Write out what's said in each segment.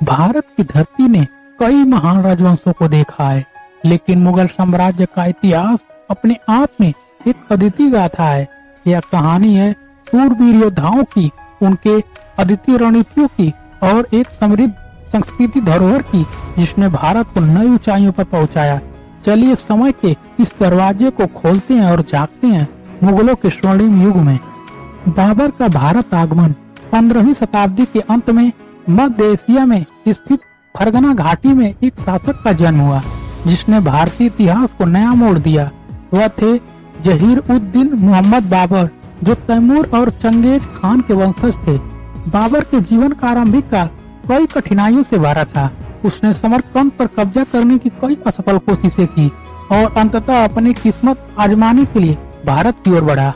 भारत की धरती ने कई महान राजवंशों को देखा है, लेकिन मुगल साम्राज्य का इतिहास अपने आप में एक अद्वितीय गाथा है। यह कहानी है सूरवीर योद्धाओं की, उनके अद्वितीय रणनीतियों की और एक समृद्ध संस्कृति धरोहर की, जिसने भारत को नई ऊंचाइयों पर पहुंचाया। चलिए समय के इस दरवाजे को खोलते हैं और झांकते हैं मुगलों के स्वर्णिम युग में। बाबर का भारत आगमन 15वीं शताब्दी के अंत में मध्य एशिया में स्थित फरगना घाटी में एक शासक का जन्म हुआ, जिसने भारतीय इतिहास को नया मोड़ दिया। वह थे जहीर उद दीन मोहम्मद बाबर, जो तैमूर और चंगेज खान के वंशज थे। बाबर के जीवन का आरंभिक काल कई कठिनाइयों से भरा था। उसने समरकंद पर कब्जा करने की कई असफल कोशिशें की और अंततः अपनी किस्मत आजमाने के लिए भारत की ओर बढ़ा।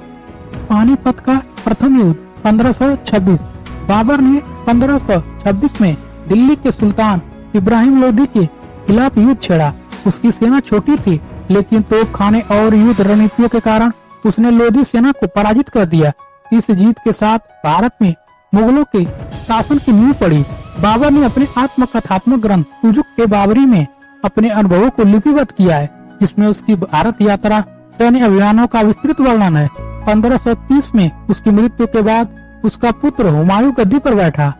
पानीपत का प्रथम युद्ध 1526। बाबर ने 1526 में दिल्ली के सुल्तान इब्राहिम लोदी के खिलाफ युद्ध छेड़ा। उसकी सेना छोटी थी, लेकिन तोपखाने और युद्ध रणनीतियों के कारण उसने लोधी सेना को पराजित कर दिया। इस जीत के साथ भारत में मुगलों के शासन की नींव पड़ी। बाबर ने अपने आत्मकथात्मक ग्रंथ तुजुक-ए-बाबरी में अपने अनुभवों को लिपिबद्ध किया है, जिसमें उसकी भारत यात्रा, सैन्य अभियानों का विस्तृत वर्णन है। 1530 में उसकी मृत्यु के बाद उसका पुत्र हुमायूं गद्दी पर बैठा।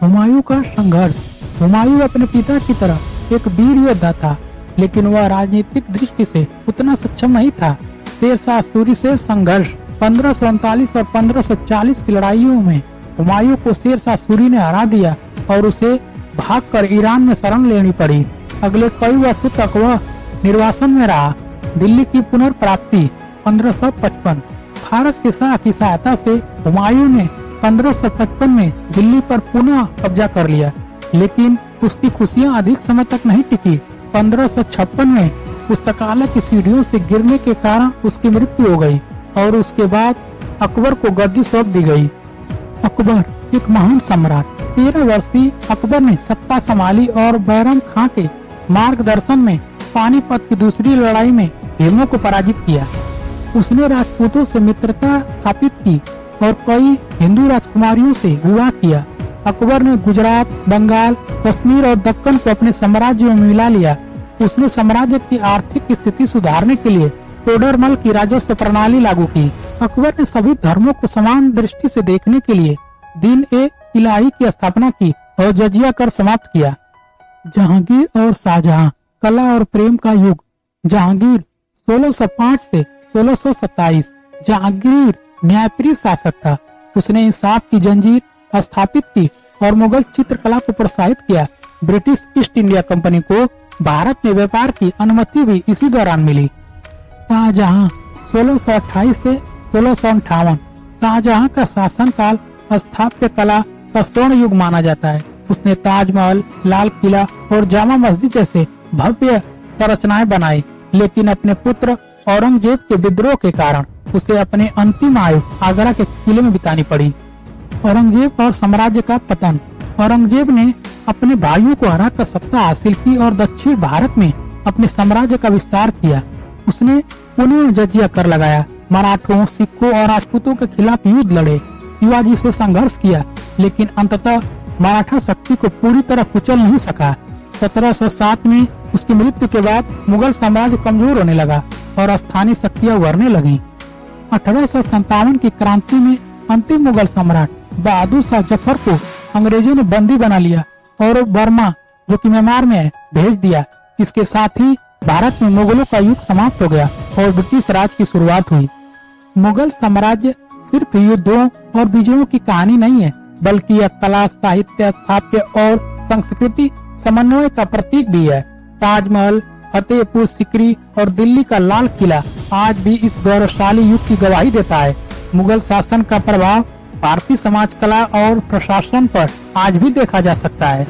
हुमायूं का संघर्ष। हुमायूं अपने पिता की तरह एक वीर योद्धा था, लेकिन वह राजनीतिक दृष्टि से उतना सक्षम नहीं था। शेरशाह सूरी से संघर्ष। 1539 और 1540 की लड़ाइयों में हुमायूं को शेरशाह सूरी ने हरा दिया और उसे भागकर ईरान में शरण लेनी पड़ी। अगले कई वर्षों तक वह निर्वासन में रहा। दिल्ली की पुनर्प्राप्ति 1555। फारस के शाह की सहायता से हुमायूं ने 1555 में दिल्ली पर पुनः कब्जा कर लिया, लेकिन उसकी खुशियां अधिक समय तक नहीं टिकी। 1556 में पुस्तकालय की सीढ़ियों से गिरने के कारण उसकी मृत्यु हो गई और उसके बाद अकबर को गद्दी सौंप दी गई। अकबर एक महान सम्राट। 13 वर्षीय अकबर ने सत्ता संभाली और बैरम खां के मार्गदर्शन में पानीपत की दूसरी लड़ाई में भीमों को पराजित किया। उसने राजपूतों से मित्रता स्थापित की और कई हिंदू राजकुमारियों से विवाह किया। अकबर ने गुजरात, बंगाल, कश्मीर और दक्कन को अपने साम्राज्य में मिला लिया। उसने साम्राज्य की आर्थिक स्थिति सुधारने के लिए टोडरमल की राजस्व प्रणाली लागू की। अकबर ने सभी धर्मों को समान दृष्टि से देखने के लिए दीन-ए-इलाही की स्थापना की और जजिया कर समाप्त किया। जहांगीर और शाहजहां। कला और प्रेम का युग। जहांगीर 1605 से 1627। जहांगीर न्यायप्रिय शासक था। उसने इंसाफ की जंजीर स्थापित की और मुगल चित्रकला को प्रोत्साहित किया। ब्रिटिश ईस्ट इंडिया कंपनी को भारत में व्यापार की अनुमति भी इसी दौरान मिली। शाहजहां 1628 से 1658। शाहजहां का शासनकाल स्थापत्य कला का स्वर्ण युग माना जाता है। उसने ताजमहल, लाल किला और जामा मस्जिद जैसे भव्य संरचनाएं बनाई, लेकिन अपने पुत्र औरंगजेब के विद्रोह के कारण उसे अपने अंतिम आयु आगरा के किले में बितानी पड़ी। औरंगजेब और साम्राज्य का पतन। औरंगजेब ने अपने भाइयों को हराकर सत्ता हासिल की और दक्षिण भारत में अपने साम्राज्य का विस्तार किया। उसने पुनः जजिया कर लगाया, मराठों, सिखों और राजपूतों के खिलाफ युद्ध लड़े, शिवाजी से संघर्ष किया, लेकिन अंततः मराठा शक्ति को पूरी तरह कुचल नहीं सका। 1707 में उसकी मृत्यु के बाद मुगल साम्राज्य कमजोर होने लगा और स्थानीय शक्तियां उभरने लगी। 1857 की क्रांति में अंतिम मुगल सम्राट बहादुर शाह जफर को अंग्रेजों ने बंदी बना लिया और बर्मा, जो कि म्यांमार में है, भेज दिया। इसके साथ ही भारत में मुगलों का युग समाप्त हो गया और ब्रिटिश राज की शुरुआत हुई। मुगल साम्राज्य सिर्फ युद्धों और विजयों की कहानी नहीं है, बल्कि यह कला, साहित्य, स्थापत्य और संस्कृति समन्वय का प्रतीक भी है। ताजमहल, फतेहपुर सीकरी और दिल्ली का लाल किला आज भी इस गौरवशाली युग की गवाही देता है। मुगल शासन का प्रभाव भारतीय समाज, कला और प्रशासन पर आज भी देखा जा सकता है।